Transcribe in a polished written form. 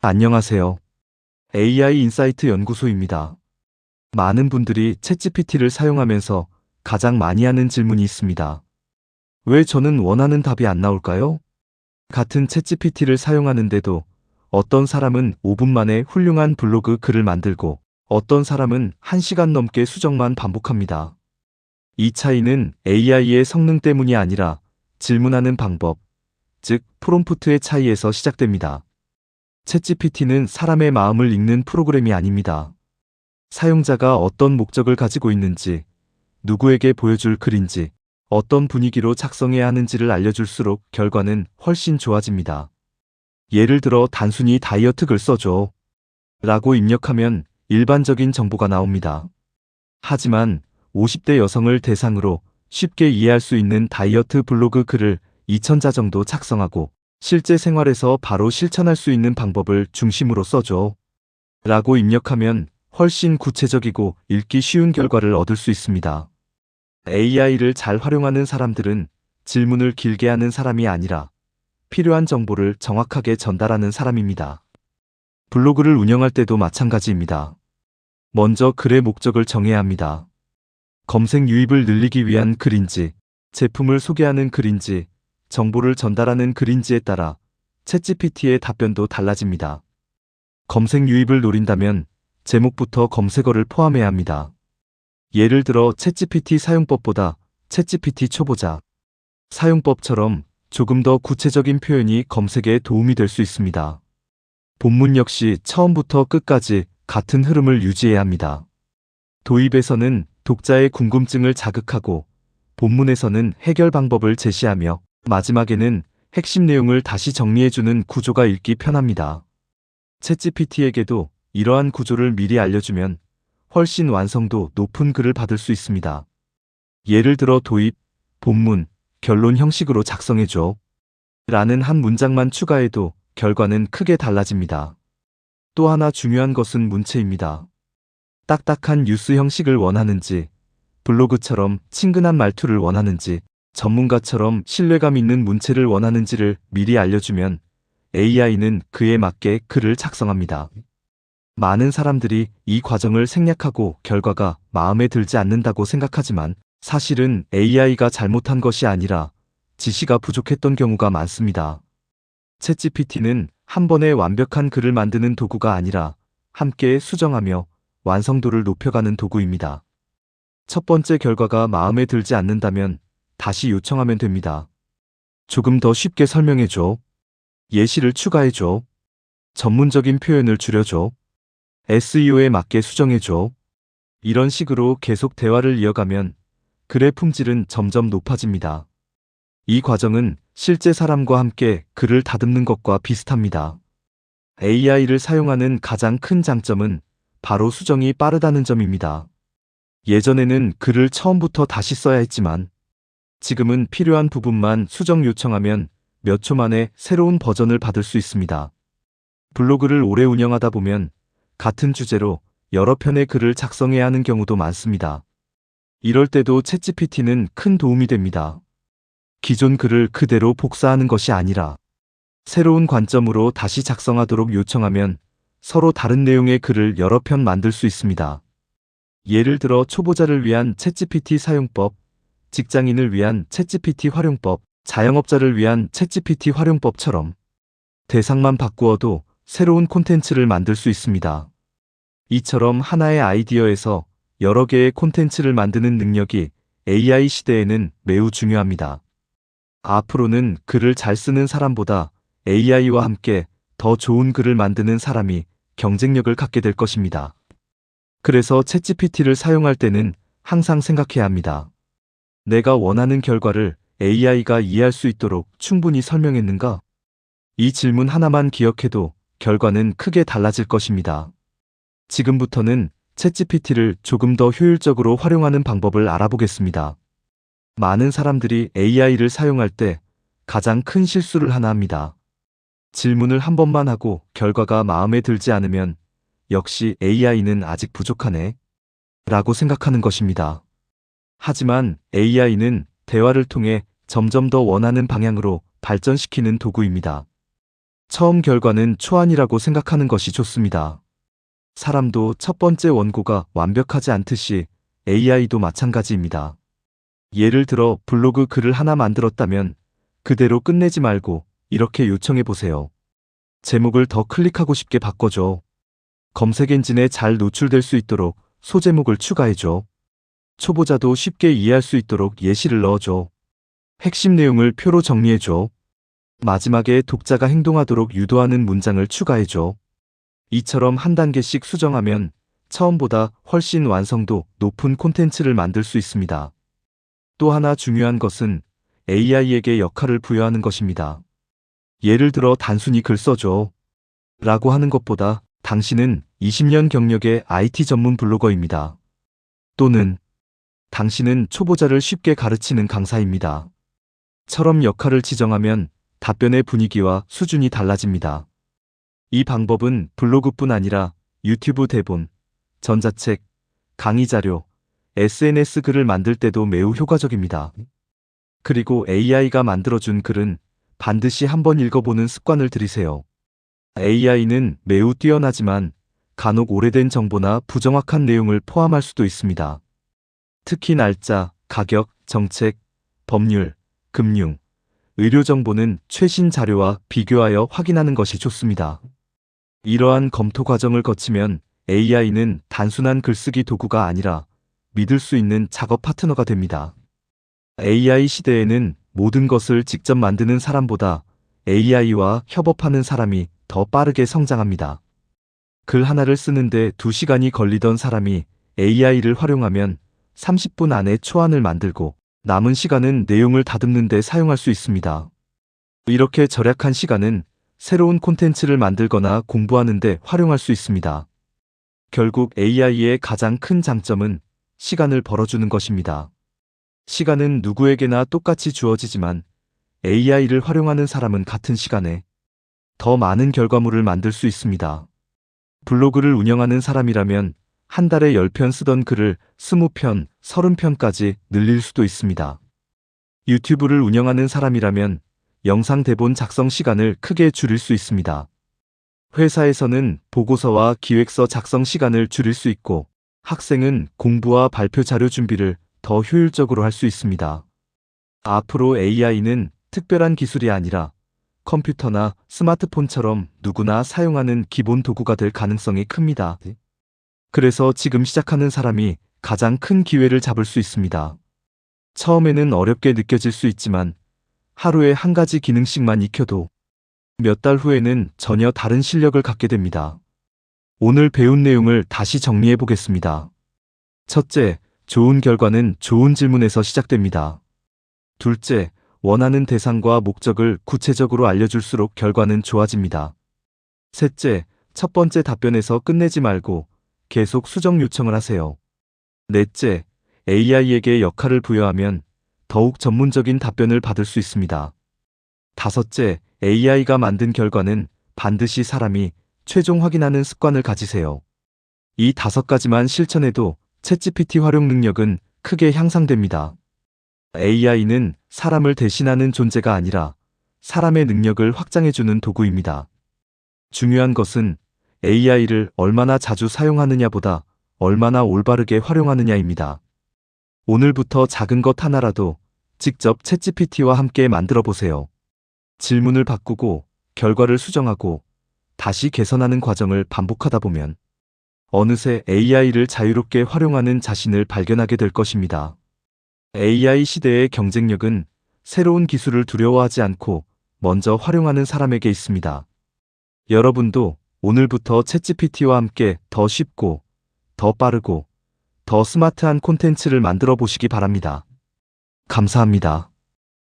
안녕하세요. AI 인사이트 연구소입니다. 많은 분들이 챗GPT를 사용하면서 가장 많이 하는 질문이 있습니다. 왜 저는 원하는 답이 안 나올까요? 같은 챗GPT를 사용하는데도 어떤 사람은 5분 만에 훌륭한 블로그 글을 만들고 어떤 사람은 1시간 넘게 수정만 반복합니다. 이 차이는 AI의 성능 때문이 아니라 질문하는 방법, 즉 프롬프트의 차이에서 시작됩니다. 챗GPT는 사람의 마음을 읽는 프로그램이 아닙니다. 사용자가 어떤 목적을 가지고 있는지, 누구에게 보여줄 글인지, 어떤 분위기로 작성해야 하는지를 알려줄수록 결과는 훨씬 좋아집니다. 예를 들어 단순히 다이어트 글 써줘 라고 입력하면 일반적인 정보가 나옵니다. 하지만 50대 여성을 대상으로 쉽게 이해할 수 있는 다이어트 블로그 글을 2000자 정도 작성하고 실제 생활에서 바로 실천할 수 있는 방법을 중심으로 써줘 라고 입력하면 훨씬 구체적이고 읽기 쉬운 결과를 얻을 수 있습니다. AI를 잘 활용하는 사람들은 질문을 길게 하는 사람이 아니라 필요한 정보를 정확하게 전달하는 사람입니다. 블로그를 운영할 때도 마찬가지입니다. 먼저 글의 목적을 정해야 합니다. 검색 유입을 늘리기 위한 글인지, 제품을 소개하는 글인지, 정보를 전달하는 글인지에 따라 챗GPT의 답변도 달라집니다. 검색 유입을 노린다면 제목부터 검색어를 포함해야 합니다. 예를 들어 챗GPT 사용법보다 챗GPT 초보자 사용법처럼 조금 더 구체적인 표현이 검색에 도움이 될 수 있습니다. 본문 역시 처음부터 끝까지 같은 흐름을 유지해야 합니다. 도입에서는 독자의 궁금증을 자극하고 본문에서는 해결 방법을 제시하며 마지막에는 핵심 내용을 다시 정리해주는 구조가 읽기 편합니다. 챗GPT에게도 이러한 구조를 미리 알려주면 훨씬 완성도 높은 글을 받을 수 있습니다. 예를 들어 도입, 본문, 결론 형식으로 작성해줘 라는 한 문장만 추가해도 결과는 크게 달라집니다. 또 하나 중요한 것은 문체입니다. 딱딱한 뉴스 형식을 원하는지, 블로그처럼 친근한 말투를 원하는지, 전문가처럼 신뢰감 있는 문체를 원하는지를 미리 알려주면 AI는 그에 맞게 글을 작성합니다. 많은 사람들이 이 과정을 생략하고 결과가 마음에 들지 않는다고 생각하지만 사실은 AI가 잘못한 것이 아니라 지시가 부족했던 경우가 많습니다. 챗GPT는 한 번에 완벽한 글을 만드는 도구가 아니라 함께 수정하며 완성도를 높여가는 도구입니다. 첫 번째 결과가 마음에 들지 않는다면 다시 요청하면 됩니다. 조금 더 쉽게 설명해줘. 예시를 추가해줘. 전문적인 표현을 줄여줘. SEO에 맞게 수정해줘. 이런 식으로 계속 대화를 이어가면 글의 품질은 점점 높아집니다. 이 과정은 실제 사람과 함께 글을 다듬는 것과 비슷합니다. AI를 사용하는 가장 큰 장점은 바로 수정이 빠르다는 점입니다. 예전에는 글을 처음부터 다시 써야 했지만 지금은 필요한 부분만 수정 요청하면 몇 초 만에 새로운 버전을 받을 수 있습니다. 블로그를 오래 운영하다 보면 같은 주제로 여러 편의 글을 작성해야 하는 경우도 많습니다. 이럴 때도 챗GPT는 큰 도움이 됩니다. 기존 글을 그대로 복사하는 것이 아니라 새로운 관점으로 다시 작성하도록 요청하면 서로 다른 내용의 글을 여러 편 만들 수 있습니다. 예를 들어 초보자를 위한 챗GPT 사용법, 직장인을 위한 챗GPT 활용법, 자영업자를 위한 챗GPT 활용법처럼 대상만 바꾸어도 새로운 콘텐츠를 만들 수 있습니다. 이처럼 하나의 아이디어에서 여러 개의 콘텐츠를 만드는 능력이 AI 시대에는 매우 중요합니다. 앞으로는 글을 잘 쓰는 사람보다 AI와 함께 더 좋은 글을 만드는 사람이 경쟁력을 갖게 될 것입니다. 그래서 챗GPT를 사용할 때는 항상 생각해야 합니다. 내가 원하는 결과를 AI가 이해할 수 있도록 충분히 설명했는가? 이 질문 하나만 기억해도 결과는 크게 달라질 것입니다. 지금부터는 챗GPT를 조금 더 효율적으로 활용하는 방법을 알아보겠습니다. 많은 사람들이 AI를 사용할 때 가장 큰 실수를 하나 합니다. 질문을 한 번만 하고 결과가 마음에 들지 않으면 역시 AI는 아직 부족하네 라고 생각하는 것입니다. 하지만 AI는 대화를 통해 점점 더 원하는 방향으로 발전시키는 도구입니다. 처음 결과는 초안이라고 생각하는 것이 좋습니다. 사람도 첫 번째 원고가 완벽하지 않듯이 AI도 마찬가지입니다. 예를 들어 블로그 글을 하나 만들었다면 그대로 끝내지 말고 이렇게 요청해 보세요. 제목을 더 클릭하고 싶게 바꿔줘. 검색 엔진에 잘 노출될 수 있도록 소제목을 추가해줘. 초보자도 쉽게 이해할 수 있도록 예시를 넣어줘. 핵심 내용을 표로 정리해줘. 마지막에 독자가 행동하도록 유도하는 문장을 추가해줘. 이처럼 한 단계씩 수정하면 처음보다 훨씬 완성도 높은 콘텐츠를 만들 수 있습니다. 또 하나 중요한 것은 AI에게 역할을 부여하는 것입니다. 예를 들어 단순히 글 써줘 라고 하는 것보다 당신은 20년 경력의 IT 전문 블로거입니다. 또는 당신은 초보자를 쉽게 가르치는 강사입니다. 처럼 역할을 지정하면 답변의 분위기와 수준이 달라집니다. 이 방법은 블로그뿐 아니라 유튜브 대본, 전자책, 강의 자료, SNS 글을 만들 때도 매우 효과적입니다. 그리고 AI가 만들어준 글은 반드시 한번 읽어보는 습관을 들이세요. AI는 매우 뛰어나지만 간혹 오래된 정보나 부정확한 내용을 포함할 수도 있습니다. 특히 날짜, 가격, 정책, 법률, 금융, 의료 정보는 최신 자료와 비교하여 확인하는 것이 좋습니다. 이러한 검토 과정을 거치면 AI는 단순한 글쓰기 도구가 아니라 믿을 수 있는 작업 파트너가 됩니다. AI 시대에는 모든 것을 직접 만드는 사람보다 AI와 협업하는 사람이 더 빠르게 성장합니다. 글 하나를 쓰는데 2시간이 걸리던 사람이 AI를 활용하면 30분 안에 초안을 만들고 남은 시간은 내용을 다듬는 데 사용할 수 있습니다. 이렇게 절약한 시간은 새로운 콘텐츠를 만들거나 공부하는 데 활용할 수 있습니다. 결국 AI의 가장 큰 장점은 시간을 벌어주는 것입니다. 시간은 누구에게나 똑같이 주어지지만 AI를 활용하는 사람은 같은 시간에 더 많은 결과물을 만들 수 있습니다. 블로그를 운영하는 사람이라면 한 달에 10편 쓰던 글을 20편, 30편까지 늘릴 수도 있습니다. 유튜브를 운영하는 사람이라면 영상 대본 작성 시간을 크게 줄일 수 있습니다. 회사에서는 보고서와 기획서 작성 시간을 줄일 수 있고 학생은 공부와 발표 자료 준비를 더 효율적으로 할 수 있습니다. 앞으로 AI는 특별한 기술이 아니라 컴퓨터나 스마트폰처럼 누구나 사용하는 기본 도구가 될 가능성이 큽니다. 그래서 지금 시작하는 사람이 가장 큰 기회를 잡을 수 있습니다. 처음에는 어렵게 느껴질 수 있지만 하루에 한 가지 기능씩만 익혀도 몇 달 후에는 전혀 다른 실력을 갖게 됩니다. 오늘 배운 내용을 다시 정리해 보겠습니다. 첫째, 좋은 결과는 좋은 질문에서 시작됩니다. 둘째, 원하는 대상과 목적을 구체적으로 알려줄수록 결과는 좋아집니다. 셋째, 첫 번째 답변에서 끝내지 말고 계속 수정 요청을 하세요. 넷째, AI에게 역할을 부여하면 더욱 전문적인 답변을 받을 수 있습니다. 다섯째, AI가 만든 결과는 반드시 사람이 최종 확인하는 습관을 가지세요. 이 5가지만 실천해도 챗GPT 활용 능력은 크게 향상됩니다. AI는 사람을 대신하는 존재가 아니라 사람의 능력을 확장해주는 도구입니다. 중요한 것은 AI를 얼마나 자주 사용하느냐보다 얼마나 올바르게 활용하느냐입니다. 오늘부터 작은 것 하나라도 직접 챗GPT와 함께 만들어 보세요. 질문을 바꾸고 결과를 수정하고 다시 개선하는 과정을 반복하다 보면 어느새 AI를 자유롭게 활용하는 자신을 발견하게 될 것입니다. AI 시대의 경쟁력은 새로운 기술을 두려워하지 않고 먼저 활용하는 사람에게 있습니다. 여러분도 오늘부터 챗GPT와 함께 더 쉽고, 더 빠르고, 더 스마트한 콘텐츠를 만들어 보시기 바랍니다. 감사합니다.